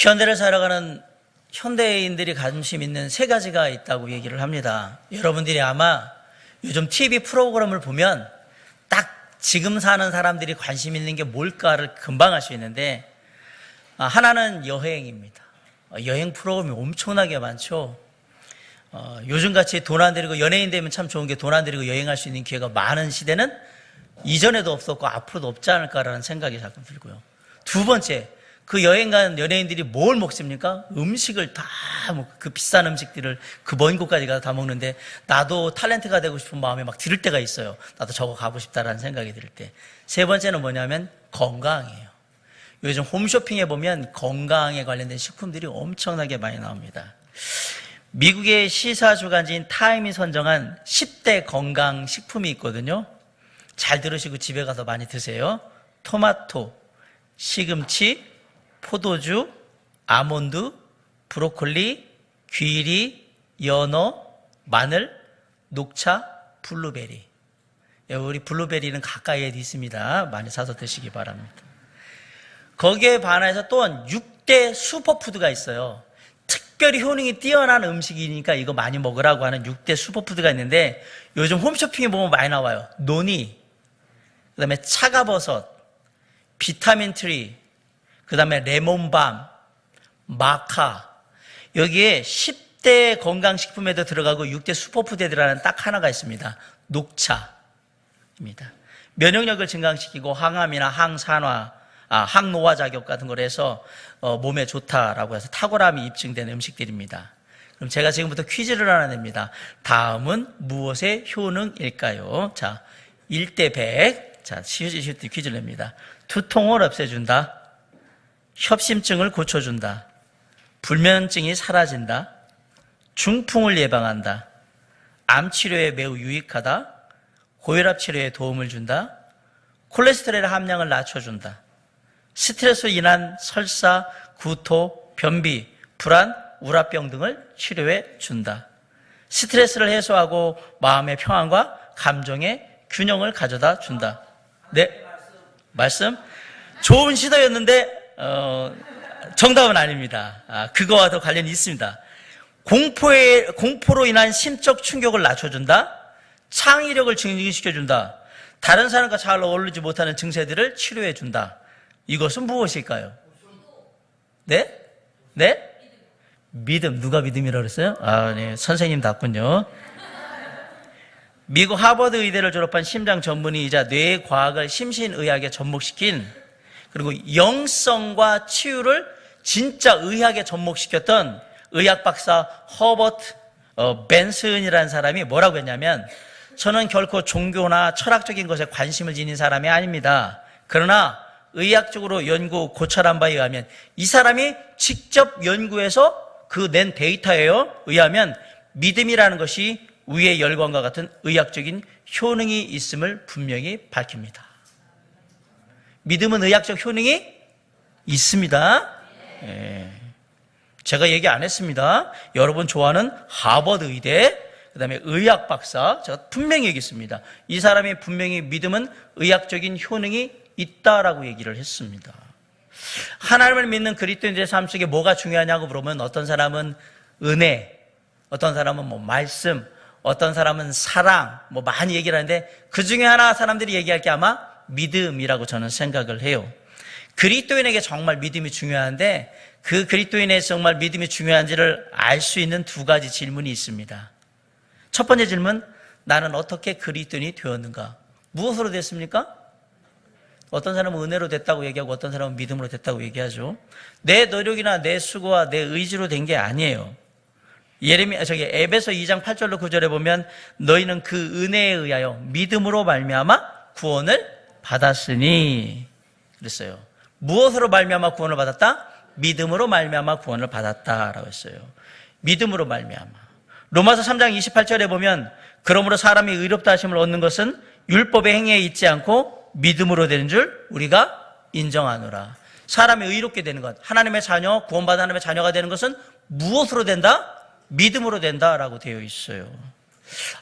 현대를 살아가는 현대인들이 관심 있는 세 가지가 있다고 얘기를 합니다. 여러분들이 아마 요즘 TV 프로그램을 보면 딱 지금 사는 사람들이 관심 있는 게 뭘까를 금방 알 수 있는데, 하나는 여행입니다. 여행 프로그램이 엄청나게 많죠. 요즘같이 돈 안 들이고 연예인 되면 참 좋은 게 돈 안 들이고 여행할 수 있는 기회가 많은 시대는 이전에도 없었고 앞으로도 없지 않을까라는 생각이 자꾸 들고요. 두 번째, 그 여행 간 연예인들이 뭘 먹습니까? 음식을 다 그 비싼 음식들을 그 먼 곳까지 가서 다 먹는데, 나도 탤런트가 되고 싶은 마음이 막 들 때가 있어요. 나도 저거 가고 싶다라는 생각이 들 때. 세 번째는 뭐냐면 건강이에요. 요즘 홈쇼핑에 보면 건강에 관련된 식품들이 엄청나게 많이 나옵니다. 미국의 시사주간지인 타임이 선정한 10대 건강식품이 있거든요. 잘 들으시고 집에 가서 많이 드세요. 토마토, 시금치, 포도주, 아몬드, 브로콜리, 귀리, 연어, 마늘, 녹차, 블루베리. 우리 블루베리는 가까이에 있습니다. 많이 사서 드시기 바랍니다. 거기에 반해서 또한 6대 슈퍼푸드가 있어요. 특별히 효능이 뛰어난 음식이니까 이거 많이 먹으라고 하는 6대 슈퍼푸드가 있는데, 요즘 홈쇼핑에 보면 많이 나와요. 노니, 그 다음에 차가버섯, 비타민 트리, 그 다음에 레몬밤, 마카. 여기에 10대 건강식품에도 들어가고 6대 슈퍼푸드에 들어가는 딱 하나가 있습니다. 녹차입니다. 면역력을 증강시키고 항암이나 항노화 작용 같은 걸 해서 몸에 좋다라고 해서 탁월함이 입증된 음식들입니다. 그럼 제가 지금부터 퀴즈를 하나 냅니다. 다음은 무엇의 효능일까요? 자, 1대 100. 자, 쉬울 때 퀴즈를 냅니다. 두통을 없애준다. 협심증을 고쳐준다. 불면증이 사라진다. 중풍을 예방한다. 암 치료에 매우 유익하다. 고혈압 치료에 도움을 준다. 콜레스테롤 함량을 낮춰준다. 스트레스로 인한 설사, 구토, 변비, 불안, 우라병 등을 치료해 준다. 스트레스를 해소하고 마음의 평안과 감정의 균형을 가져다 준다. 네, 말씀? 좋은 시도였는데 정답은 아닙니다. 그거와도 관련이 있습니다. 공포로 인한 심적 충격을 낮춰준다. 창의력을 증진시켜준다. 다른 사람과 잘 어울리지 못하는 증세들을 치료해준다. 이것은 무엇일까요? 네? 네? 믿음. 누가 믿음이라고 그랬어요? 네. 선생님답군요. 미국 하버드 의대를 졸업한 심장 전문의이자 뇌과학을 심신의학에 접목시킨, 그리고 영성과 치유를 진짜 의학에 접목시켰던 의학 박사 허버트 벤슨이라는 사람이 뭐라고 했냐면, 저는 결코 종교나 철학적인 것에 관심을 지닌 사람이 아닙니다. 그러나 의학적으로 연구 고찰한 바에 의하면, 이 사람이 직접 연구해서 그 낸 데이터에 의하면 믿음이라는 것이 위의 열광과 같은 의학적인 효능이 있음을 분명히 밝힙니다. 믿음은 의학적 효능이 있습니다. 예. 제가 얘기 안 했습니다. 여러분 좋아하는 하버드 의대, 그 다음에 의학 박사, 제가 분명히 얘기했습니다. 이 사람이 분명히 믿음은 의학적인 효능이 있다라고 얘기를 했습니다. 하나님을 믿는 그리스도인들의 삶 속에 뭐가 중요하냐고 물으면, 어떤 사람은 은혜, 어떤 사람은 말씀, 어떤 사람은 사랑, 많이 얘기를 하는데, 그 중에 하나 사람들이 얘기할 게 아마 믿음이라고 저는 생각을 해요. 그리스도인에게 정말 믿음이 중요한데, 그 그리스도인에게 정말 믿음이 중요한지를 알 수 있는 두 가지 질문이 있습니다. 첫 번째 질문, 나는 어떻게 그리스도인이 되었는가? 무엇으로 됐습니까? 어떤 사람은 은혜로 됐다고 얘기하고 어떤 사람은 믿음으로 됐다고 얘기하죠. 내 노력이나 내 수고와 내 의지로 된 게 아니에요. 에베소 2장 8절로 9절에 보면, 너희는 그 은혜에 의하여 믿음으로 말미암아 구원을 받았으니 그랬어요. 무엇으로 말미암아 구원을 받았다? 믿음으로 말미암아 구원을 받았다라고 했어요. 믿음으로 말미암아. 로마서 3장 28절에 보면, 그러므로 사람이 의롭다 하심을 얻는 것은 율법의 행위에 있지 않고 믿음으로 되는 줄 우리가 인정하노라. 사람이 의롭게 되는 것, 하나님의 자녀, 구원받은 하나님의 자녀가 되는 것은 무엇으로 된다? 믿음으로 된다라고 되어 있어요.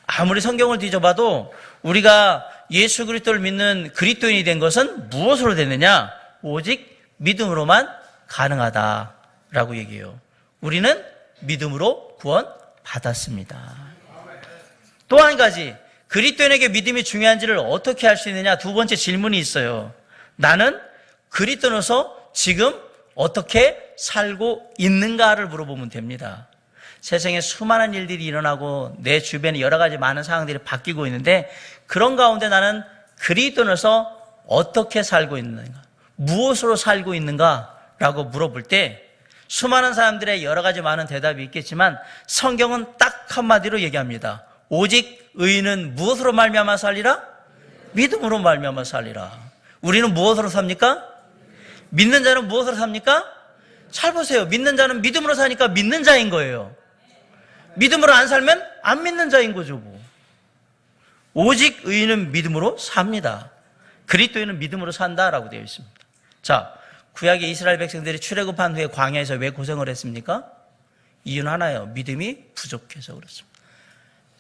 아무리 성경을 뒤져봐도 우리가 예수 그리스도를 믿는 그리스도인이 된 것은 무엇으로 됐느냐? 오직 믿음으로만 가능하다. 라고 얘기해요. 우리는 믿음으로 구원 받았습니다. 또 한 가지, 그리스도인에게 믿음이 중요한지를 어떻게 알 수 있느냐? 두 번째 질문이 있어요. 나는 그리스도인으로서 지금 어떻게 살고 있는가를 물어보면 됩니다. 세상에 수많은 일들이 일어나고 내 주변에 여러 가지 많은 상황들이 바뀌고 있는데, 그런 가운데 나는 그리스도인으로서 어떻게 살고 있는가, 무엇으로 살고 있는가라고 물어볼 때 수많은 사람들의 여러 가지 많은 대답이 있겠지만, 성경은 딱 한마디로 얘기합니다. 오직 의인은 무엇으로 말미암아 살리라? 믿음으로 말미암아 살리라. 우리는 무엇으로 삽니까? 믿는 자는 무엇으로 삽니까? 잘 보세요. 믿는 자는 믿음으로 사니까 믿는 자인 거예요. 믿음으로 안 살면 안 믿는 자인 거죠. 뭐. 오직 의인은 믿음으로 삽니다. 그리스도인은 믿음으로 산다라고 되어 있습니다. 자, 구약의 이스라엘 백성들이 출애굽한 후에 광야에서 왜 고생을 했습니까? 이유는 하나예요. 믿음이 부족해서 그렇습니다.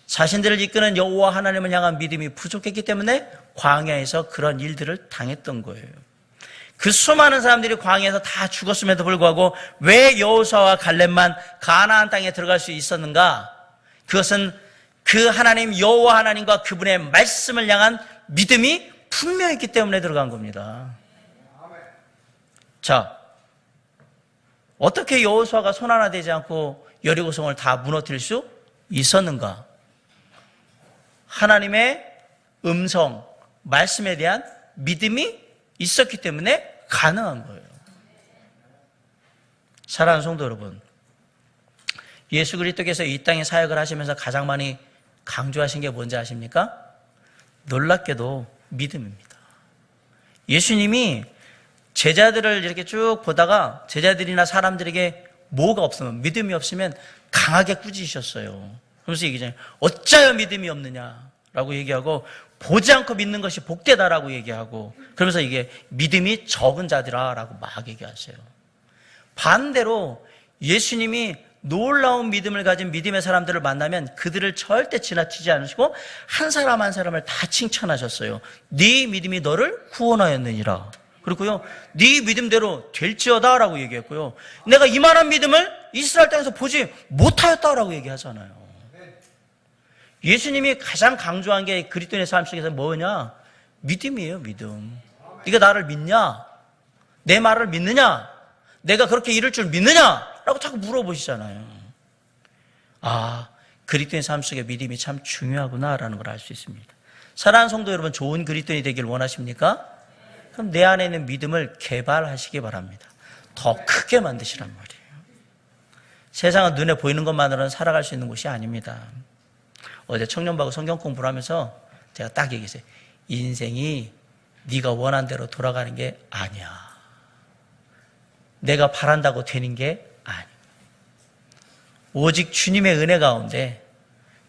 자신들을 이끄는 여호와 하나님을 향한 믿음이 부족했기 때문에 광야에서 그런 일들을 당했던 거예요. 그 수많은 사람들이 광야에서 다 죽었음에도 불구하고 왜 여호수아와 갈렙만 가나안 땅에 들어갈 수 있었는가? 그것은 그 하나님 여호와 하나님과 그분의 말씀을 향한 믿음이 분명했기 때문에 들어간 겁니다. 자, 어떻게 여호수아가 손 하나 대지 않고 여리고성을 다 무너뜨릴 수 있었는가? 하나님의 음성, 말씀에 대한 믿음이 있었기 때문에 가능한 거예요. 사랑하는 성도 여러분, 예수 그리스도께서 이 땅에 사역을 하시면서 가장 많이 강조하신 게 뭔지 아십니까? 놀랍게도 믿음입니다. 예수님이 제자들을 이렇게 쭉 보다가 제자들이나 사람들에게 뭐가 없으면, 믿음이 없으면 강하게 꾸짖으셨어요. 그러면서 얘기잖아요. 어찌하여 믿음이 없느냐라고 얘기하고, 보지 않고 믿는 것이 복되다라고 얘기하고, 그러면서 이게 믿음이 적은 자들아라고 막 얘기하세요. 반대로 예수님이 놀라운 믿음을 가진 믿음의 사람들을 만나면 그들을 절대 지나치지 않으시고 한 사람 한 사람을 다 칭찬하셨어요. 네 믿음이 너를 구원하였느니라. 그리고요, 네 믿음대로 될지어다라고 얘기했고요. 내가 이만한 믿음을 이스라엘 땅에서 보지 못하였다라고 얘기하잖아요. 예수님이 가장 강조한 게 그리스도인의 삶 속에서 뭐냐? 믿음이에요, 믿음. 네가 나를 믿냐? 내 말을 믿느냐? 내가 그렇게 이룰 줄 믿느냐? 라고 자꾸 물어보시잖아요. 아, 그리스도인의 삶 속에 믿음이 참 중요하구나라는 걸 알 수 있습니다. 사랑하는 성도 여러분, 좋은 그리스도인이 되길 원하십니까? 그럼 내 안에 있는 믿음을 개발하시기 바랍니다. 더 크게 만드시란 말이에요. 세상은 눈에 보이는 것만으로는 살아갈 수 있는 곳이 아닙니다. 어제 청년부하고 성경 공부를 하면서 제가 딱 얘기했어요. 인생이 네가 원한 대로 돌아가는 게 아니야. 내가 바란다고 되는 게 아니야. 오직 주님의 은혜 가운데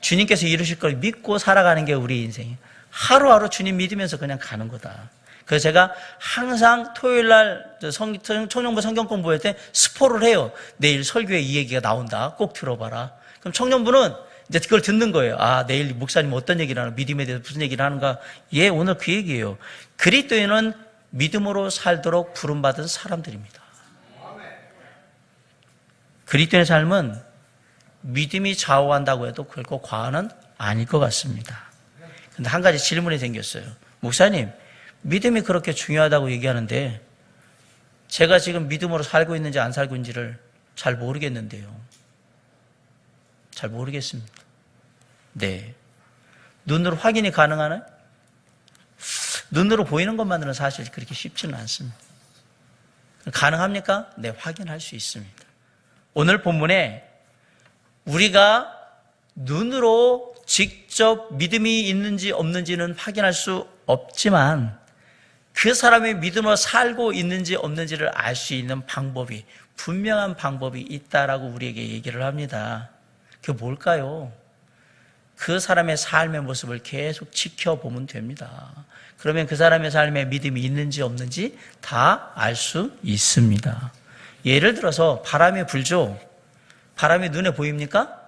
주님께서 이루실 걸 믿고 살아가는 게 우리 인생이에요. 하루하루 주님 믿으면서 그냥 가는 거다. 그래서 제가 항상 토요일 날 청년부 성경 공부할 때 스포를 해요. 내일 설교에 이 얘기가 나온다. 꼭 들어봐라. 그럼 청년부는 이제 그걸 듣는 거예요. 아, 내일 목사님 어떤 얘기를 하나, 믿음에 대해서 무슨 얘기를 하는가. 예, 오늘 그 얘기예요. 그리스도인은 믿음으로 살도록 부름받은 사람들입니다. 그리스도인의 삶은 믿음이 좌우한다고 해도 결코 과언은 아닐 것 같습니다. 근데 한 가지 질문이 생겼어요. 목사님, 믿음이 그렇게 중요하다고 얘기하는데 제가 지금 믿음으로 살고 있는지 안 살고 있는지를 잘 모르겠는데요. 잘 모르겠습니다. 네. 눈으로 확인이 가능하나요? 눈으로 보이는 것만으로는 사실 그렇게 쉽지는 않습니다. 가능합니까? 네, 확인할 수 있습니다. 오늘 본문에 우리가 눈으로 직접 믿음이 있는지 없는지는 확인할 수 없지만 그 사람이 믿음으로 살고 있는지 없는지를 알 수 있는 방법이, 분명한 방법이 있다라고 우리에게 얘기를 합니다. 그게 뭘까요? 그 사람의 삶의 모습을 계속 지켜보면 됩니다. 그러면 그 사람의 삶에 믿음이 있는지 없는지 다 알 수 있습니다. 예를 들어서 바람이 불죠. 바람이 눈에 보입니까?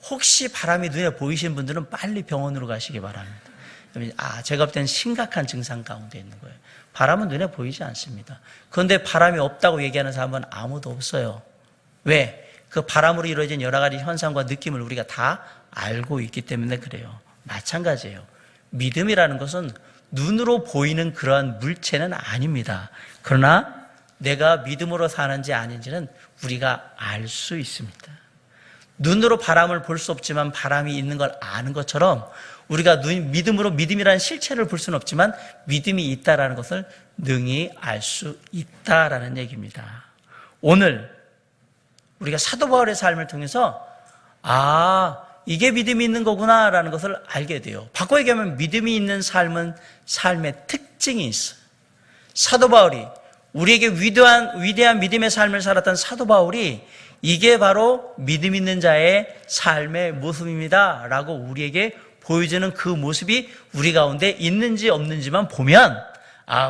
혹시 바람이 눈에 보이신 분들은 빨리 병원으로 가시기 바랍니다. 아, 제가 볼 때는 심각한 증상 가운데 있는 거예요. 바람은 눈에 보이지 않습니다. 그런데 바람이 없다고 얘기하는 사람은 아무도 없어요. 왜? 그 바람으로 이루어진 여러 가지 현상과 느낌을 우리가 다 알고 있기 때문에 그래요. 마찬가지예요. 믿음이라는 것은 눈으로 보이는 그러한 물체는 아닙니다. 그러나 내가 믿음으로 사는지 아닌지는 우리가 알 수 있습니다. 눈으로 바람을 볼 수 없지만 바람이 있는 걸 아는 것처럼 우리가 믿음으로 믿음이라는 실체를 볼 수는 없지만 믿음이 있다라는 것을 능히 알 수 있다라는 얘기입니다. 오늘 우리가 사도 바울의 삶을 통해서 이게 믿음이 있는 거구나라는 것을 알게 돼요. 바꿔 얘기하면 믿음이 있는 삶은 삶의 특징이 있어요. 사도 바울이 우리에게 위대한 믿음의 삶을 살았던 사도 바울이 이게 바로 믿음 있는 자의 삶의 모습입니다 라고 우리에게 보여주는 그 모습이 우리 가운데 있는지 없는지만 보면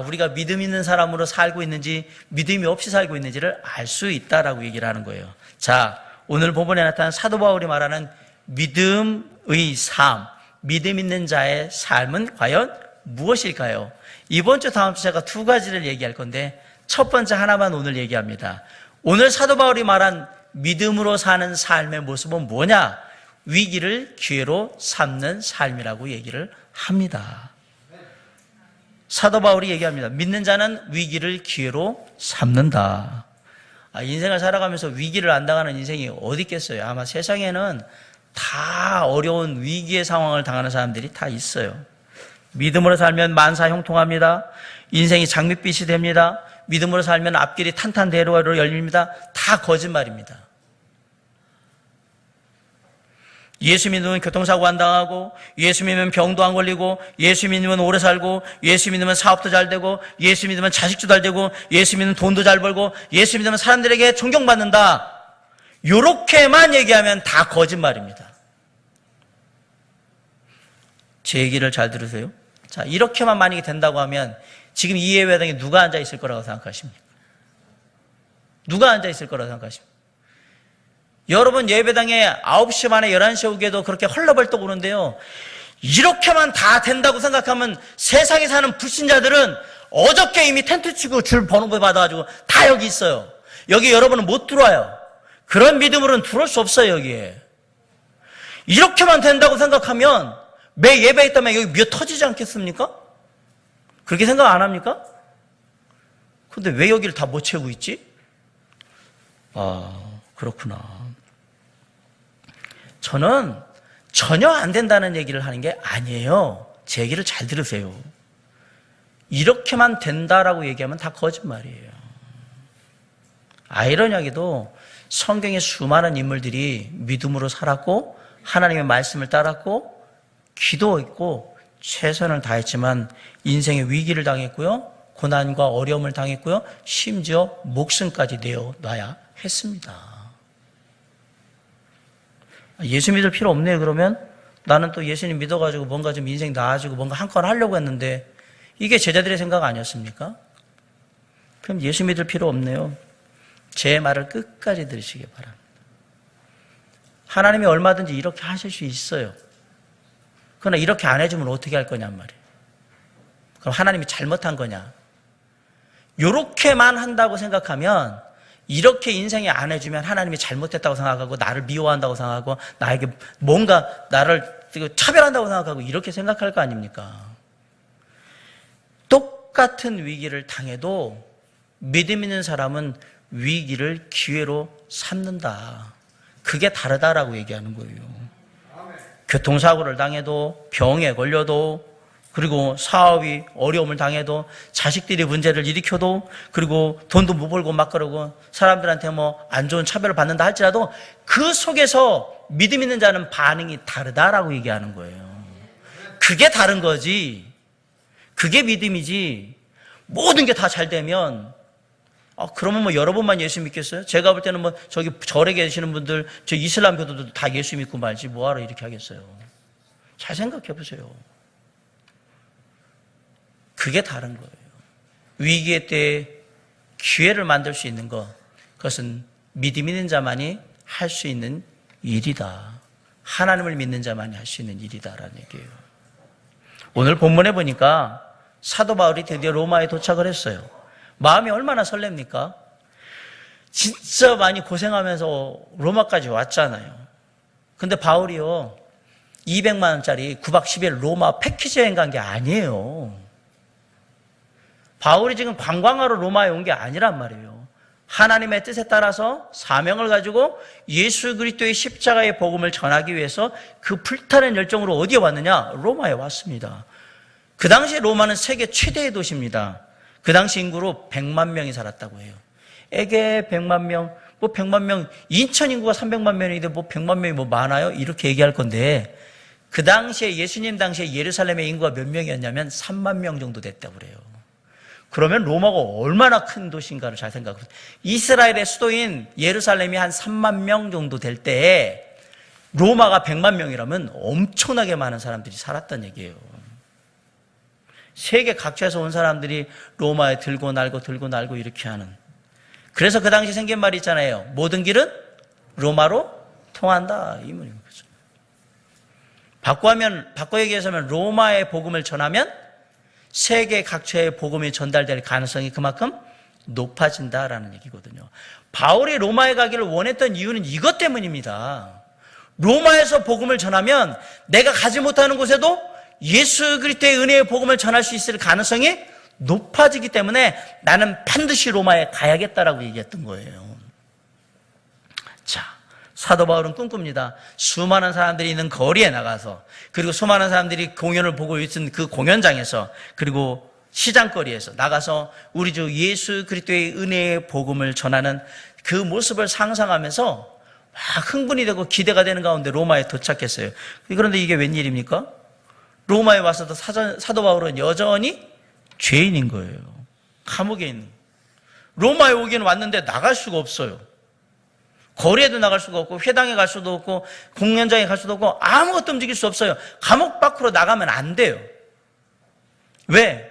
우리가 믿음 있는 사람으로 살고 있는지 믿음이 없이 살고 있는지를 알 수 있다라고 얘기를 하는 거예요. 자, 오늘 본문에 나타난 사도 바울이 말하는 믿음의 삶, 믿음 있는 자의 삶은 과연 무엇일까요? 이번 주 다음 주 제가 두 가지를 얘기할 건데 첫 번째 하나만 오늘 얘기합니다. 오늘 사도 바울이 말한 믿음으로 사는 삶의 모습은 뭐냐? 위기를 기회로 삼는 삶이라고 얘기를 합니다. 사도 바울이 얘기합니다. 믿는 자는 위기를 기회로 삼는다. 인생을 살아가면서 위기를 안 당하는 인생이 어디 있겠어요? 아마 세상에는 다 어려운 위기의 상황을 당하는 사람들이 다 있어요. 믿음으로 살면 만사 형통합니다. 인생이 장밋빛이 됩니다. 믿음으로 살면 앞길이 탄탄대로로 열립니다. 다 거짓말입니다. 예수 믿으면 교통사고 안 당하고, 예수 믿으면 병도 안 걸리고, 예수 믿으면 오래 살고, 예수 믿으면 사업도 잘 되고, 예수 믿으면 자식도 잘 되고, 예수 믿으면 돈도 잘 벌고, 예수 믿으면 사람들에게 존경받는다. 요렇게만 얘기하면 다 거짓말입니다. 제 얘기를 잘 들으세요. 자, 이렇게만 만약에 된다고 하면 지금 이 예배당에 누가 앉아 있을 거라고 생각하십니까? 누가 앉아 있을 거라고 생각하십니까? 여러분 예배당에 9시 반에 11시에 오게도 그렇게 헐레벌떡 오는데요. 이렇게만 다 된다고 생각하면 세상에 사는 불신자들은 어저께 이미 텐트 치고 줄 번호 받아가지고 다 여기 있어요. 여기 여러분은 못 들어와요. 그런 믿음으로는 들어올 수 없어요, 여기에. 이렇게만 된다고 생각하면 매 예배에 있다면 여기 미어 터지지 않겠습니까? 그렇게 생각 안 합니까? 근데 왜 여기를 다 못 채우고 있지? 그렇구나. 저는 전혀 안 된다는 얘기를 하는 게 아니에요. 제 얘기를 잘 들으세요. 이렇게만 된다라고 얘기하면 다 거짓말이에요. 아이러니하게도 성경의 수많은 인물들이 믿음으로 살았고 하나님의 말씀을 따랐고 기도했고 최선을 다했지만 인생의 위기를 당했고요. 고난과 어려움을 당했고요. 심지어 목숨까지 내어놔야 했습니다. 예수 믿을 필요 없네요. 그러면 나는 또 예수님 믿어가지고 뭔가 좀 인생 나아지고 뭔가 한 건 하려고 했는데 이게 제자들의 생각 아니었습니까? 그럼 예수 믿을 필요 없네요. 제 말을 끝까지 들으시기 바랍니다. 하나님이 얼마든지 이렇게 하실 수 있어요. 그러나 이렇게 안 해주면 어떻게 할 거냔 말이에요. 그럼 하나님이 잘못한 거냐? 요렇게만 한다고 생각하면 이렇게 인생에 안 해주면 하나님이 잘못했다고 생각하고 나를 미워한다고 생각하고 나에게 뭔가 나를 차별한다고 생각하고 이렇게 생각할 거 아닙니까? 똑같은 위기를 당해도 믿음 있는 사람은 위기를 기회로 삼는다. 그게 다르다라고 얘기하는 거예요. 교통사고를 당해도 병에 걸려도 그리고 사업이 어려움을 당해도 자식들이 문제를 일으켜도 그리고 돈도 못 벌고 막 그러고 사람들한테 뭐 안 좋은 차별을 받는다 할지라도 그 속에서 믿음 있는 자는 반응이 다르다라고 얘기하는 거예요. 그게 다른 거지. 그게 믿음이지. 모든 게 다 잘 되면 그러면 뭐 여러분만 예수 믿겠어요? 제가 볼 때는 뭐 저기 절에 계시는 분들 저 이슬람 교도도 다 예수 믿고 말지 뭐하러 이렇게 하겠어요. 잘 생각해 보세요. 그게 다른 거예요. 위기의 때에 기회를 만들 수 있는 것, 그것은 믿음 있는 자만이 할 수 있는 일이다. 하나님을 믿는 자만이 할 수 있는 일이다라는 얘기예요. 오늘 본문에 보니까 사도 바울이 드디어 로마에 도착을 했어요. 마음이 얼마나 설렙니까? 진짜 많이 고생하면서 로마까지 왔잖아요. 근데 바울이요, 200만 원짜리 9박 10일 로마 패키지 여행 간 게 아니에요. 바울이 지금 관광하러 로마에 온 게 아니란 말이에요. 하나님의 뜻에 따라서 사명을 가지고 예수 그리스도의 십자가의 복음을 전하기 위해서 그 불타는 열정으로 어디에 왔느냐? 로마에 왔습니다. 그 당시 로마는 세계 최대의 도시입니다. 그 당시 인구로 100만 명이 살았다고 해요. 에게 100만 명, 뭐 100만 명, 인천 인구가 300만 명인데 뭐 100만 명이 뭐 많아요? 이렇게 얘기할 건데, 그 당시에 예수님 당시에 예루살렘의 인구가 몇 명이었냐면 3만 명 정도 됐다고 그래요. 그러면 로마가 얼마나 큰 도시인가를 잘 생각해보세요. 이스라엘의 수도인 예루살렘이 한 3만 명 정도 될 때에 로마가 100만 명이라면 엄청나게 많은 사람들이 살았단 얘기예요. 세계 각지에서 온 사람들이 로마에 들고 날고 이렇게 하는. 그래서 그 당시 생긴 말이 있잖아요. 모든 길은 로마로 통한다. 이 말인 거죠. 바꿔 얘기해서면 로마의 복음을 전하면 세계 각처의 복음이 전달될 가능성이 그만큼 높아진다라는 얘기거든요. 바울이 로마에 가기를 원했던 이유는 이것 때문입니다. 로마에서 복음을 전하면 내가 가지 못하는 곳에도 예수 그리스도의 은혜의 복음을 전할 수 있을 가능성이 높아지기 때문에 나는 반드시 로마에 가야겠다라고 얘기했던 거예요. 자, 사도 바울은 꿈꿉니다. 수많은 사람들이 있는 거리에 나가서, 그리고 수많은 사람들이 공연을 보고 있는 그 공연장에서, 그리고 시장거리에서 나가서 우리 주 예수 그리스도의 은혜의 복음을 전하는 그 모습을 상상하면서 막 흥분이 되고 기대가 되는 가운데 로마에 도착했어요. 그런데 이게 웬일입니까? 로마에 와서도 사도 바울은 여전히 죄인인 거예요. 감옥에 있는. 로마에 오기는 왔는데 나갈 수가 없어요. 거리에도 나갈 수가 없고, 회당에 갈 수도 없고, 공연장에 갈 수도 없고, 아무것도 움직일 수 없어요. 감옥 밖으로 나가면 안 돼요. 왜?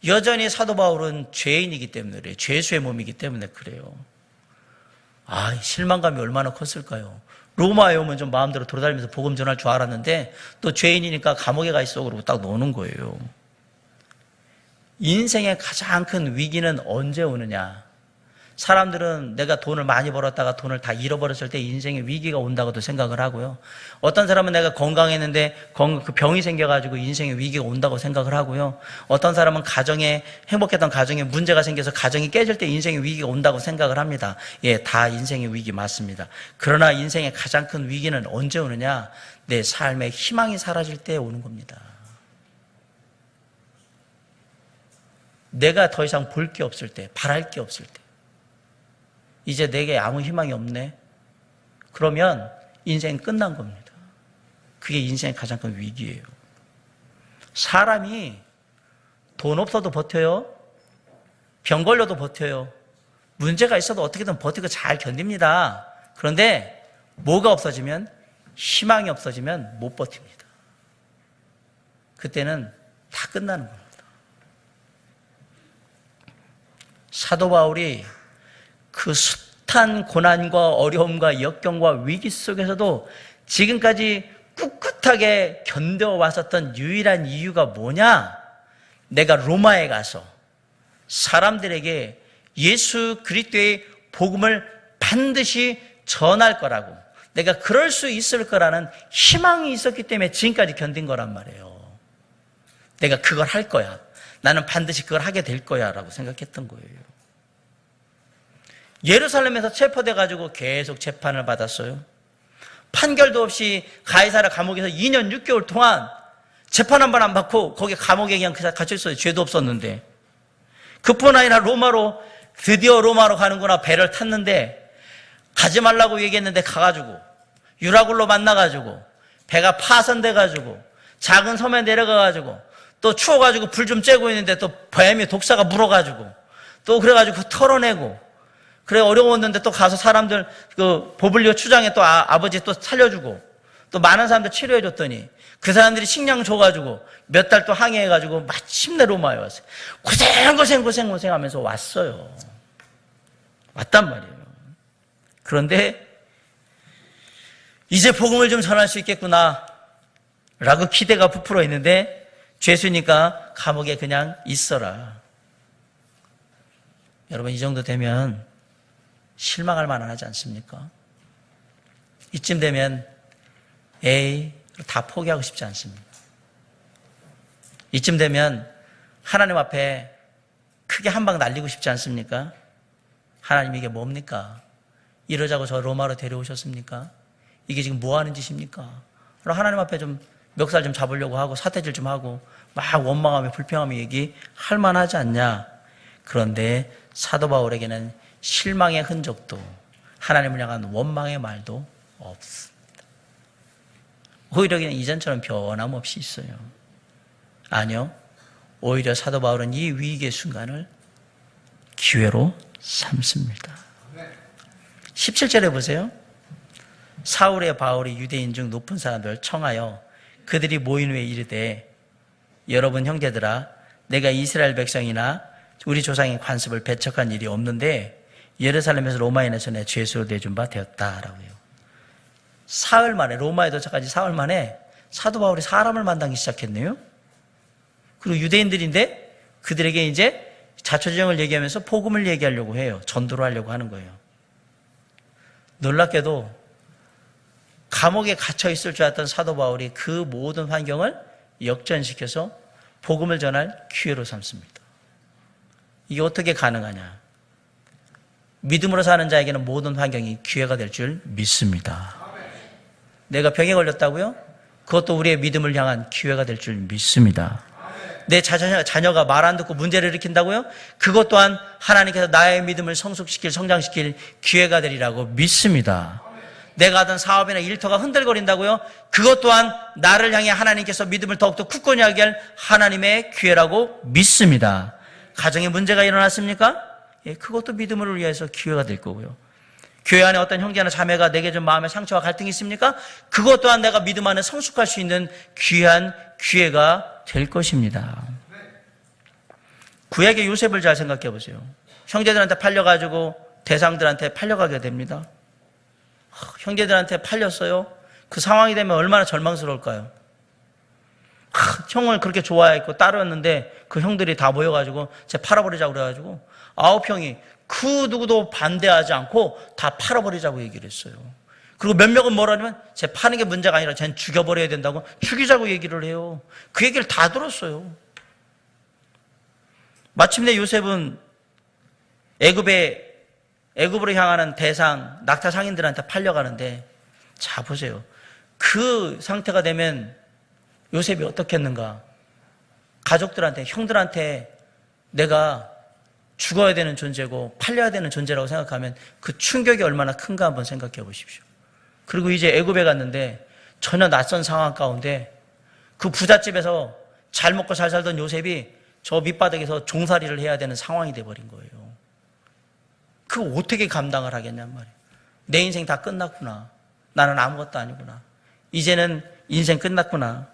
여전히 사도 바울은 죄인이기 때문에 그래요. 죄수의 몸이기 때문에 그래요. 아, 실망감이 얼마나 컸을까요? 로마에 오면 좀 마음대로 돌아다니면서 복음 전할 줄 알았는데 또 죄인이니까 감옥에 가 있어 그러고 딱 노는 거예요. 인생의 가장 큰 위기는 언제 오느냐? 사람들은 내가 돈을 많이 벌었다가 돈을 다 잃어버렸을 때 인생의 위기가 온다고도 생각을 하고요. 어떤 사람은 내가 건강했는데 그 병이 생겨가지고 인생의 위기가 온다고 생각을 하고요. 어떤 사람은 행복했던 가정에 문제가 생겨서 가정이 깨질 때 인생의 위기가 온다고 생각을 합니다. 예, 다 인생의 위기 맞습니다. 그러나 인생의 가장 큰 위기는 언제 오느냐? 내 삶의 희망이 사라질 때 오는 겁니다. 내가 더 이상 볼 게 없을 때, 바랄 게 없을 때, 이제 내게 아무 희망이 없네. 그러면 인생 끝난 겁니다. 그게 인생의 가장 큰 위기예요. 사람이 돈 없어도 버텨요. 병 걸려도 버텨요. 문제가 있어도 어떻게든 버티고 잘 견딥니다. 그런데 뭐가 없어지면, 희망이 없어지면 못 버팁니다. 그때는 다 끝나는 겁니다. 사도 바울이 그 숱한 고난과 어려움과 역경과 위기 속에서도 지금까지 꿋꿋하게 견뎌왔었던 유일한 이유가 뭐냐? 내가 로마에 가서 사람들에게 예수 그리스도의 복음을 반드시 전할 거라고, 내가 그럴 수 있을 거라는 희망이 있었기 때문에 지금까지 견딘 거란 말이에요. 내가 그걸 할 거야. 나는 반드시 그걸 하게 될 거야 라고 생각했던 거예요. 예루살렘에서 체포돼가지고 계속 재판을 받았어요. 판결도 없이 가이사랴 감옥에서 2년 6개월 동안 재판 한 번 안 받고 거기 감옥에 그냥 갇혀있어요. 죄도 없었는데. 그뿐 아니라 드디어 로마로 가는구나 배를 탔는데, 가지 말라고 얘기했는데 가가지고 유라굴로 만나가지고 배가 파손돼가지고 작은 섬에 내려가가지고 또 추워가지고 불 좀 쬐고 있는데 또 뱀이 독사가 물어가지고 또 그래가지고 털어내고, 그래 어려웠는데 또 가서 사람들 그 보블리오 추장에 또 아버지 또 살려주고 또 많은 사람들 치료해줬더니 그 사람들이 식량 줘가지고 몇 달 또 항해해가지고 마침내 로마에 왔어요. 고생하면서 왔어요. 왔단 말이에요. 그런데 이제 복음을 좀 전할 수 있겠구나 라고 기대가 부풀어 있는데, 죄수니까 감옥에 그냥 있어라. 여러분, 이 정도 되면 실망할 만하지 않습니까? 이쯤 되면 에이 다 포기하고 싶지 않습니다. 이쯤 되면 하나님 앞에 크게 한 방 날리고 싶지 않습니까? 하나님 이게 뭡니까? 이러자고 저 로마로 데려오셨습니까? 이게 지금 뭐 하는 짓입니까? 그럼 하나님 앞에 좀 멱살 좀 잡으려고 하고 사태질 좀 하고 막 원망하며 불평하며 얘기할 만하지 않냐? 그런데 사도 바울에게는 실망의 흔적도 하나님을 향한 원망의 말도 없습니다. 오히려 그냥 이전처럼 변함없이 있어요. 아니요. 오히려 사도 바울은 이 위기의 순간을 기회로 삼습니다. 17절에 보세요. 사울의 바울이 유대인 중 높은 사람들 청하여 그들이 모인 후에 이르되 여러분 형제들아 내가 이스라엘 백성이나 우리 조상의 관습을 배척한 일이 없는데 예루살렘에서 로마인에서 내 죄수로 내준 바 되었다라고 해요. 사흘 만에 로마에 도착한 지 사흘 만에 사도 바울이 사람을 만나기 시작했네요. 그리고 유대인들인데 그들에게 이제 자초지종을 얘기하면서 복음을 얘기하려고 해요. 전도를 하려고 하는 거예요. 놀랍게도 감옥에 갇혀 있을 줄 알았던 사도 바울이 그 모든 환경을 역전시켜서 복음을 전할 기회로 삼습니다. 이게 어떻게 가능하냐? 믿음으로 사는 자에게는 모든 환경이 기회가 될 줄 믿습니다. 내가 병에 걸렸다고요? 그것도 우리의 믿음을 향한 기회가 될 줄 믿습니다. 내 자녀가 말 안 듣고 문제를 일으킨다고요? 그것 또한 하나님께서 나의 믿음을 성숙시킬, 성장시킬 기회가 되리라고 믿습니다. 내가 하던 사업이나 일터가 흔들거린다고요? 그것 또한 나를 향해 하나님께서 믿음을 더욱더 굳건히 하게 할 하나님의 기회라고 믿습니다. 가정에 문제가 일어났습니까? 예, 그것도 믿음을 위해서 기회가 될 거고요. 교회 안에 어떤 형제나 자매가 내게 좀 마음의 상처와 갈등이 있습니까? 그것 또한 내가 믿음 안에 성숙할 수 있는 귀한 기회가 될 것입니다. 구약의 요셉을 잘 생각해 보세요. 형제들한테 팔려가지고 대상들한테 팔려가게 됩니다. 형제들한테 팔렸어요. 그 상황이 되면 얼마나 절망스러울까요? 형을 그렇게 좋아했고 따르었는데 그 형들이 다 모여가지고 쟤 팔아버리자고 그래가지고 9형이 그 누구도 반대하지 않고 다 팔아버리자고 얘기를 했어요. 그리고 몇 명은 뭐라냐면 쟤 파는 게 문제가 아니라 쟤는 죽여버려야 된다고 죽이자고 얘기를 해요. 그 얘기를 다 들었어요. 마침내 요셉은 애굽으로 향하는 대상 낙타 상인들한테 팔려가는데 자 보세요. 그 상태가 되면 요셉이 어떻게 했는가? 가족들한테 형들한테 내가 죽어야 되는 존재고 팔려야 되는 존재라고 생각하면 그 충격이 얼마나 큰가 한번 생각해 보십시오. 그리고 이제 애굽에 갔는데 전혀 낯선 상황 가운데 그 부잣집에서 잘 먹고 잘 살던 요셉이 저 밑바닥에서 종살이를 해야 되는 상황이 돼버린 거예요. 그거 어떻게 감당을 하겠냔 말이에요. 내 인생 다 끝났구나. 나는 아무것도 아니구나. 이제는 인생 끝났구나.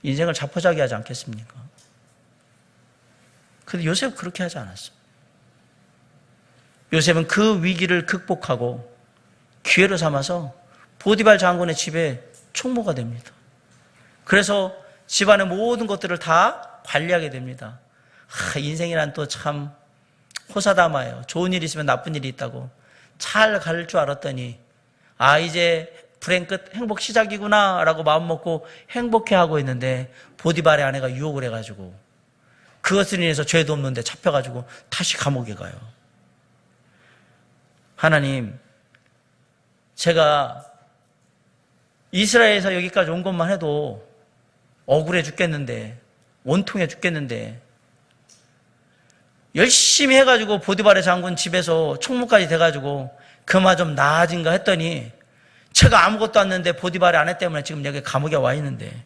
인생을 자포자기하지 않겠습니까? 그런데 요셉은 그렇게 하지 않았습니다. 요셉은 그 위기를 극복하고 기회로 삼아서 보디발 장군의 집에 총무가 됩니다. 그래서 집안의 모든 것들을 다 관리하게 됩니다. 인생이란 또 참 호사다마예요. 좋은 일이 있으면 나쁜 일이 있다고 잘 갈 줄 알았더니 이제 불행 끝 행복 시작이구나 라고 마음먹고 행복해하고 있는데 보디발의 아내가 유혹을 해가지고 그것을 인해서 죄도 없는데 잡혀가지고 다시 감옥에 가요. 하나님, 제가 이스라엘에서 여기까지 온 것만 해도 억울해 죽겠는데, 원통해 죽겠는데, 열심히 해가지고 보디발의 장군 집에서 총무까지 돼가지고 그마 좀 나아진가 했더니 제가 아무것도 안 했는데 보디발의 아내 때문에 지금 여기 감옥에 와 있는데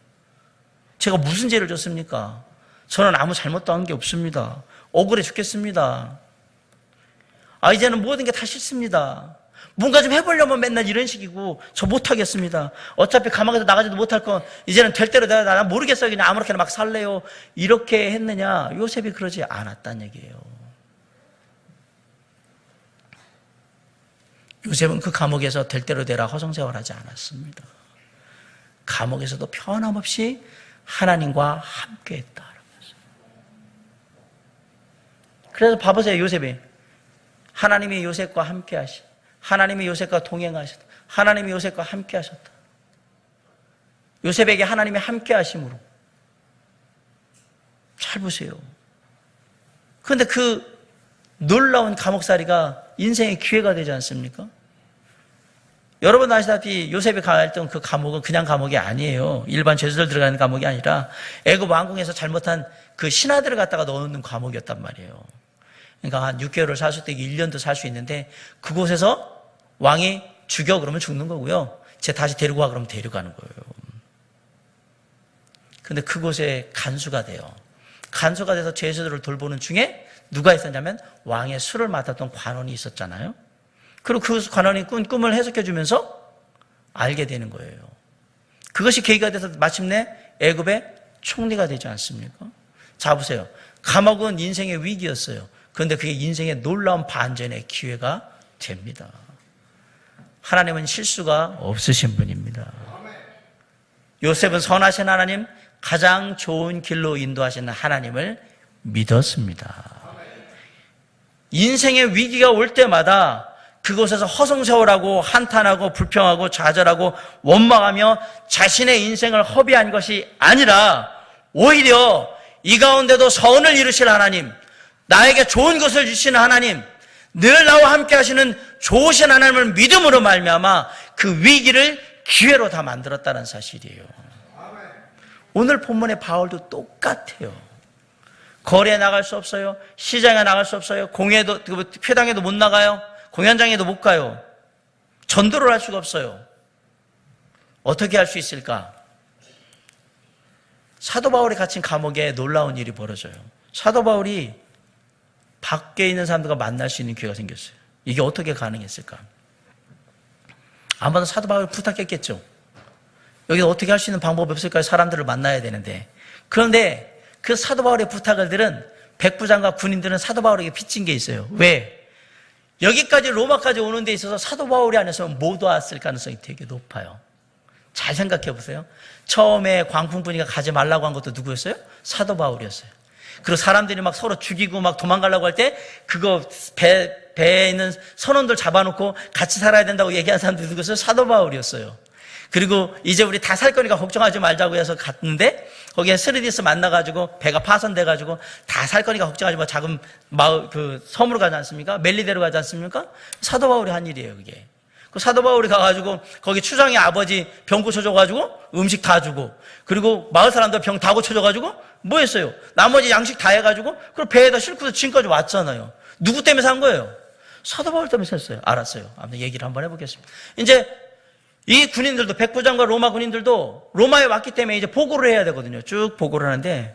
제가 무슨 죄를 졌습니까? 저는 아무 잘못도 한 게 없습니다. 억울해 죽겠습니다. 이제는 모든 게 다 싫습니다. 뭔가 좀 해보려면 맨날 이런 식이고 저 못하겠습니다. 어차피 감옥에서 나가지도 못할 거 이제는 될 대로 나 모르겠어요. 그냥 아무렇게나 막 살래요. 이렇게 했느냐? 요셉이 그러지 않았다는 얘기예요. 요셉은 그 감옥에서 될 대로 되라 허송세월하지 않았습니다. 감옥에서도 변함없이 하나님과 함께했다. 그래서 봐보세요, 요셉이. 하나님이 요셉과 함께 하시. 하나님이 요셉과 동행하셨다. 하나님이 요셉과 함께 하셨다. 요셉에게 하나님이 함께 하심으로. 잘 보세요. 그런데 그 놀라운 감옥살이가 인생의 기회가 되지 않습니까? 여러분 아시다시피 요셉이 가했던 그 감옥은 그냥 감옥이 아니에요. 일반 죄수들 들어가는 감옥이 아니라 애굽 왕궁에서 잘못한 그 신하들을 갖다가 넣어놓는 감옥이었단 말이에요. 그러니까 한 6개월을 살 수도 있고 1년도 살 수 있는데 그곳에서 왕이 죽여 그러면 죽는 거고요. 다시 데리고 와 그러면 데려가는 거예요. 근데 그곳에 간수가 돼요. 간수가 돼서 죄수들을 돌보는 중에 누가 있었냐면 왕의 술을 맡았던 관원이 있었잖아요. 그리고 그 관원이 꾼 꿈을 해석해주면서 알게 되는 거예요. 그것이 계기가 돼서 마침내 애굽의 총리가 되지 않습니까? 자 보세요. 감옥은 인생의 위기였어요. 그런데 그게 인생의 놀라운 반전의 기회가 됩니다. 하나님은 실수가 없으신 분입니다. 요셉은 선하신 하나님, 가장 좋은 길로 인도하시는 하나님을 믿었습니다. 인생의 위기가 올 때마다 그곳에서 허송세월하고 한탄하고 불평하고 좌절하고 원망하며 자신의 인생을 허비한 것이 아니라 오히려 이 가운데도 선을 이루실 하나님, 나에게 좋은 것을 주시는 하나님, 늘 나와 함께 하시는 좋으신 하나님을 믿음으로 말미암아 그 위기를 기회로 다 만들었다는 사실이에요. 오늘 본문의 바울도 똑같아요. 거리에 나갈 수 없어요. 시장에 나갈 수 없어요. 공회도, 회당에도 못 나가요. 공연장에도 못 가요. 전도를 할 수가 없어요. 어떻게 할 수 있을까? 사도 바울이 갇힌 감옥에 놀라운 일이 벌어져요. 사도 바울이 밖에 있는 사람들과 만날 수 있는 기회가 생겼어요. 이게 어떻게 가능했을까? 아마도 사도 바울이 부탁했겠죠. 여기 어떻게 할 수 있는 방법이 없을까요? 사람들을 만나야 되는데. 그런데 그 사도 바울의 부탁을 들은 백부장과 군인들은 사도 바울에게 빚진 게 있어요. 왜? 여기까지 로마까지 오는 데 있어서 사도 바울이 아니었으면 못 왔을 가능성이 되게 높아요. 잘 생각해 보세요. 처음에 광풍분이가 가지 말라고 한 것도 누구였어요? 사도 바울이었어요. 그리고 사람들이 막 서로 죽이고 막 도망가려고 할 때 그거 배에 있는 선원들 잡아놓고 같이 살아야 된다고 얘기한 사람들이 누구였어요? 사도 바울이었어요. 그리고 이제 우리 다 살 거니까 걱정하지 말자고 해서 갔는데 거기에 스르디스 만나가지고 배가 파손돼가지고 다 살 거니까 걱정하지 마. 작은 마을 그 섬으로 가지 않습니까? 멜리데로 가지 않습니까? 사도 바울이 한 일이에요, 그게. 그 사도 바울이 가가지고 거기 추장의 아버지 병 고쳐줘가지고 음식 다 주고 그리고 마을 사람들 병 다 고쳐줘가지고 뭐 했어요? 나머지 양식 다 해가지고 그리고 배에다 싣고서 지금까지 왔잖아요. 누구 때문에 산 거예요? 사도 바울 때문에 샀어요. 알았어요. 아무튼 얘기를 한번 해보겠습니다. 이제 이 군인들도 백부장과 로마 군인들도 로마에 왔기 때문에 이제 보고를 해야 되거든요. 쭉 보고를 하는데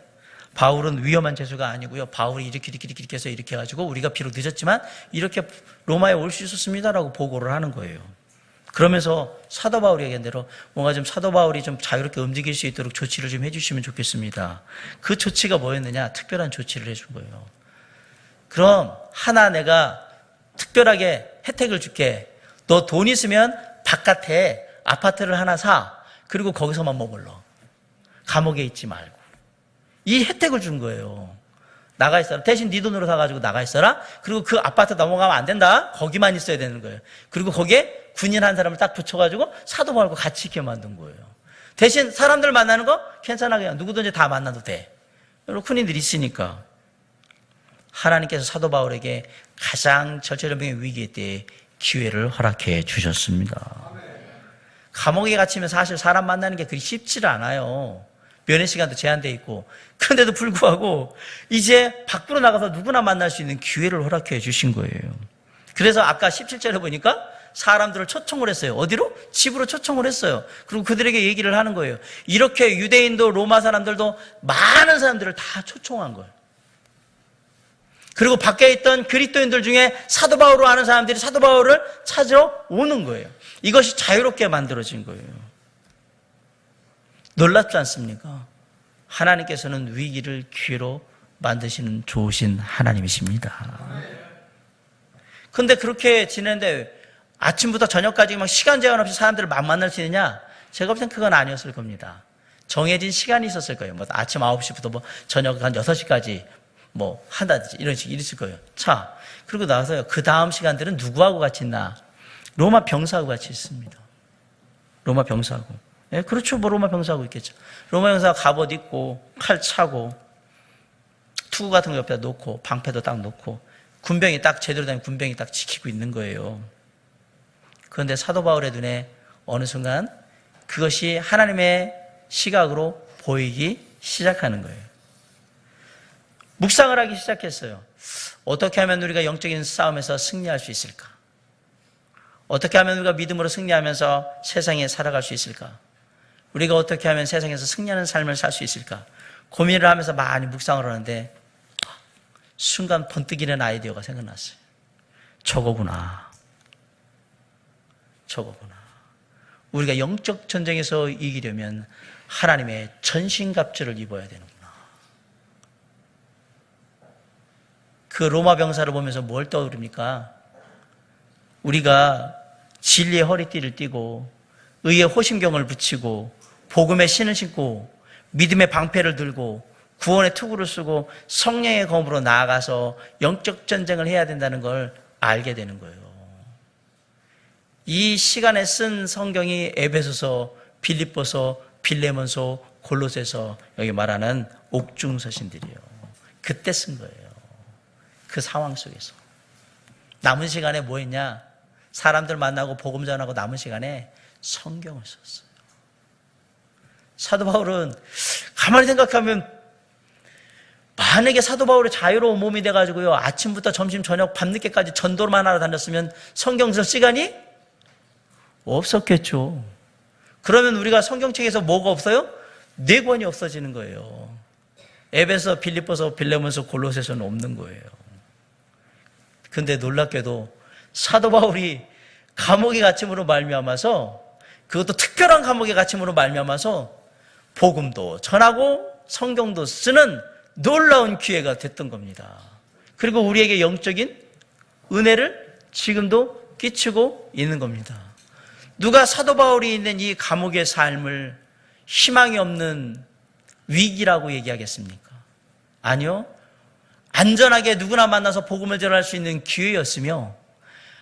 바울은 위험한 죄수가 아니고요. 바울이 이렇게 해서 이렇게 해가지고 우리가 비록 늦었지만 이렇게 로마에 올 수 있었습니다라고 보고를 하는 거예요. 그러면서 사도 바울이 얘기한 대로 뭔가 좀 사도 바울이 좀 자유롭게 움직일 수 있도록 조치를 좀 해주시면 좋겠습니다. 그 조치가 뭐였느냐? 특별한 조치를 해준 거예요. 그럼 하나 내가 특별하게 혜택을 줄게. 너 돈 있으면 바깥에 아파트를 하나 사. 그리고 거기서만 머물러. 감옥에 있지 말고. 이 혜택을 준 거예요. 나가 있어라. 대신 네 돈으로 사가지고 나가 있어라. 그리고 그 아파트 넘어가면 안 된다. 거기만 있어야 되는 거예요. 그리고 거기에 군인 한 사람을 딱 붙여가지고 사도 바울과 같이 있게 만든 거예요. 대신 사람들 만나는 거 괜찮아. 그냥 누구든지 다 만나도 돼. 여러분 군인들이 있으니까. 하나님께서 사도 바울에게 가장 절체절명의 위기 때 기회를 허락해 주셨습니다. 감옥에 갇히면 사실 사람 만나는 게 그리 쉽지를 않아요. 면회 시간도 제한되어 있고. 그런데도 불구하고 이제 밖으로 나가서 누구나 만날 수 있는 기회를 허락해 주신 거예요. 그래서 아까 17절에 보니까 사람들을 초청을 했어요. 어디로? 집으로 초청을 했어요. 그리고 그들에게 얘기를 하는 거예요. 이렇게 유대인도 로마 사람들도 많은 사람들을 다 초청한 거예요. 그리고 밖에 있던 그리스도인들 중에 사도 바울을 아는 사람들이 사도 바울을 찾으러 오는 거예요. 이것이 자유롭게 만들어진 거예요. 놀랍지 않습니까? 하나님께서는 위기를 기회로 만드시는 좋으신 하나님이십니다. 그런데 그렇게 지내는데 아침부터 저녁까지 막 시간 제한 없이 사람들을 막 만날 수 있느냐? 제가 볼 땐 그건 아니었을 겁니다. 정해진 시간이 있었을 거예요. 뭐 아침 9시부터 뭐 저녁 한 6시까지 한다든지 이런 식으로 있을 거예요. 자, 그리고 나서요. 그 다음 시간들은 누구하고 같이 있나? 로마 병사하고 같이 있습니다. 로마 병사하고. 예, 그렇죠. 로마 병사하고 있겠죠. 로마 병사가 갑옷 입고, 칼 차고, 투구 같은 거 옆에다 놓고, 방패도 딱 놓고, 군병이 딱 제대로 된 군병이 딱 지키고 있는 거예요. 그런데 사도 바울의 눈에 어느 순간 그것이 하나님의 시각으로 보이기 시작하는 거예요. 묵상을 하기 시작했어요. 어떻게 하면 우리가 영적인 싸움에서 승리할 수 있을까? 어떻게 하면 우리가 믿음으로 승리하면서 세상에 살아갈 수 있을까? 우리가 어떻게 하면 세상에서 승리하는 삶을 살 수 있을까? 고민을 하면서 많이 묵상을 하는데 순간 번뜩이는 아이디어가 생각났어요. 저거구나. 우리가 영적 전쟁에서 이기려면 하나님의 전신갑주를 입어야 되는구나. 그 로마 병사를 보면서 뭘 떠오릅니까? 우리가 진리의 허리띠를 띠고 의의 호심경을 붙이고 복음의 신을 신고 믿음의 방패를 들고 구원의 투구를 쓰고 성령의 검으로 나아가서 영적 전쟁을 해야 된다는 걸 알게 되는 거예요. 이 시간에 쓴 성경이 에베소서, 빌립보서, 빌레몬서, 골로새서 여기 말하는 옥중서신들이에요. 그때 쓴 거예요. 그 상황 속에서. 남은 시간에 뭐 했냐? 사람들 만나고 복음 전하고 남은 시간에 성경을 썼어요. 사도 바울은 가만히 생각하면 만약에 사도 바울의 자유로운 몸이 돼가지고요, 아침부터 점심, 저녁, 밤늦게까지 전도만 하러 다녔으면 성경 쓸 시간이 없었겠죠. 그러면 우리가 성경책에서 뭐가 없어요? 4권이 없어지는 거예요. 에베소, 빌립보서, 빌레몬서, 골로새서는 없는 거예요. 근데 놀랍게도 사도 바울이 감옥의 갇힘으로 말미암아서, 그것도 특별한 감옥의 갇힘으로 말미암아서 복음도 전하고 성경도 쓰는 놀라운 기회가 됐던 겁니다. 그리고 우리에게 영적인 은혜를 지금도 끼치고 있는 겁니다. 누가 사도 바울이 있는 이 감옥의 삶을 희망이 없는 위기라고 얘기하겠습니까? 아니요. 안전하게 누구나 만나서 복음을 전할 수 있는 기회였으며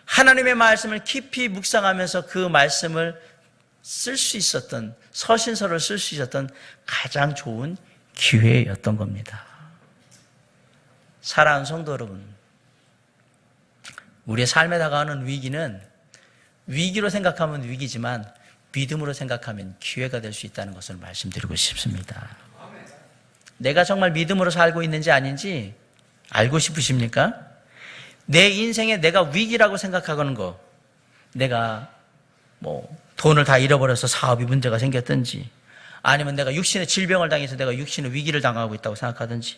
하나님의 말씀을 깊이 묵상하면서 그 말씀을 쓸 수 있었던, 서신서를 쓸 수 있었던 가장 좋은 기회였던 겁니다. 사랑하는 성도 여러분, 우리의 삶에 다가오는 위기는 위기로 생각하면 위기지만 믿음으로 생각하면 기회가 될 수 있다는 것을 말씀드리고 싶습니다. 내가 정말 믿음으로 살고 있는지 아닌지 알고 싶으십니까? 내 인생에 내가 위기라고 생각하는 거, 내가 돈을 다 잃어버려서 사업이 문제가 생겼든지, 아니면 내가 육신의 질병을 당해서 내가 육신의 위기를 당하고 있다고 생각하든지,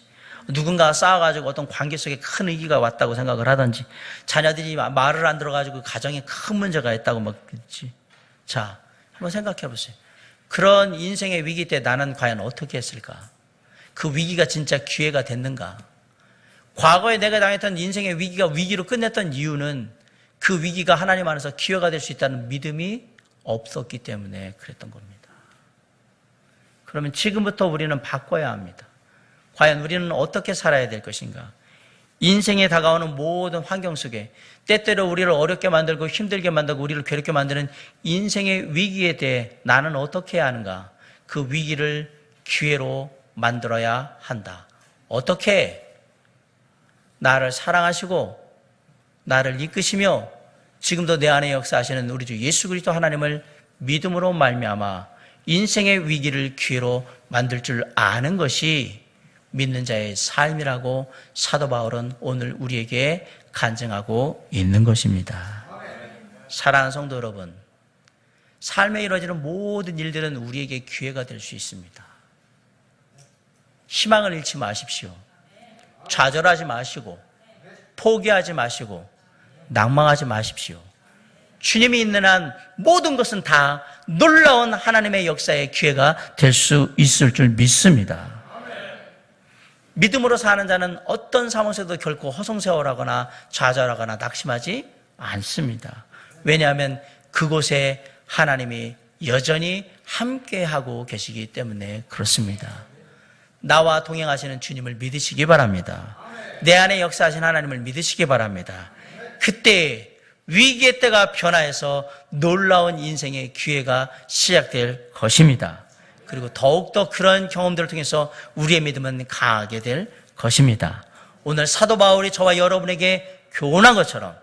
누군가와 싸워가지고 어떤 관계 속에 큰 위기가 왔다고 생각을 하든지, 자녀들이 말을 안 들어가지고 가정에 큰 문제가 있다고 그랬지. 자, 한번 생각해 보세요. 그런 인생의 위기 때 나는 과연 어떻게 했을까? 그 위기가 진짜 기회가 됐는가? 과거에 내가 당했던 인생의 위기가 위기로 끝냈던 이유는 그 위기가 하나님 안에서 기회가 될 수 있다는 믿음이 없었기 때문에 그랬던 겁니다. 그러면 지금부터 우리는 바꿔야 합니다. 과연 우리는 어떻게 살아야 될 것인가? 인생에 다가오는 모든 환경 속에 때때로 우리를 어렵게 만들고 힘들게 만들고 우리를 괴롭게 만드는 인생의 위기에 대해 나는 어떻게 해야 하는가? 그 위기를 기회로 만들어야 한다. 어떻게? 나를 사랑하시고 나를 이끄시며 지금도 내 안에 역사하시는 우리 주 예수 그리스도 하나님을 믿음으로 말미암아 인생의 위기를 기회로 만들 줄 아는 것이 믿는 자의 삶이라고 사도 바울은 오늘 우리에게 간증하고 있는 것입니다. 사랑하는 성도 여러분, 삶에 이루어지는 모든 일들은 우리에게 기회가 될 수 있습니다. 희망을 잃지 마십시오. 좌절하지 마시고 포기하지 마시고 낭망하지 마십시오. 주님이 있는 한 모든 것은 다 놀라운 하나님의 역사의 기회가 될 수 있을 줄 믿습니다. 믿음으로 사는 자는 어떤 상황에서도 결코 허송세월하거나 좌절하거나 낙심하지 않습니다. 왜냐하면 그곳에 하나님이 여전히 함께하고 계시기 때문에 그렇습니다. 나와 동행하시는 주님을 믿으시기 바랍니다. 내 안에 역사하신 하나님을 믿으시기 바랍니다. 그때 위기의 때가 변화해서 놀라운 인생의 기회가 시작될 것입니다. 그리고 더욱더 그런 경험들을 통해서 우리의 믿음은 강하게 될 것입니다. 오늘 사도 바울이 저와 여러분에게 교훈한 것처럼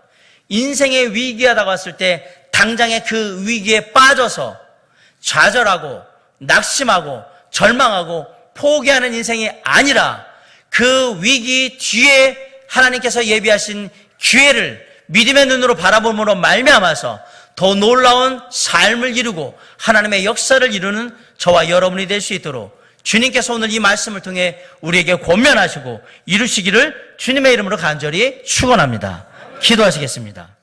인생의 위기가 다가왔을 때 당장에 그 위기에 빠져서 좌절하고 낙심하고 절망하고 포기하는 인생이 아니라 그 위기 뒤에 하나님께서 예비하신 기회를 믿음의 눈으로 바라봄으로 말미암아서 더 놀라운 삶을 이루고 하나님의 역사를 이루는 저와 여러분이 될 수 있도록 주님께서 오늘 이 말씀을 통해 우리에게 권면하시고 이루시기를 주님의 이름으로 간절히 축원합니다. 기도하시겠습니다.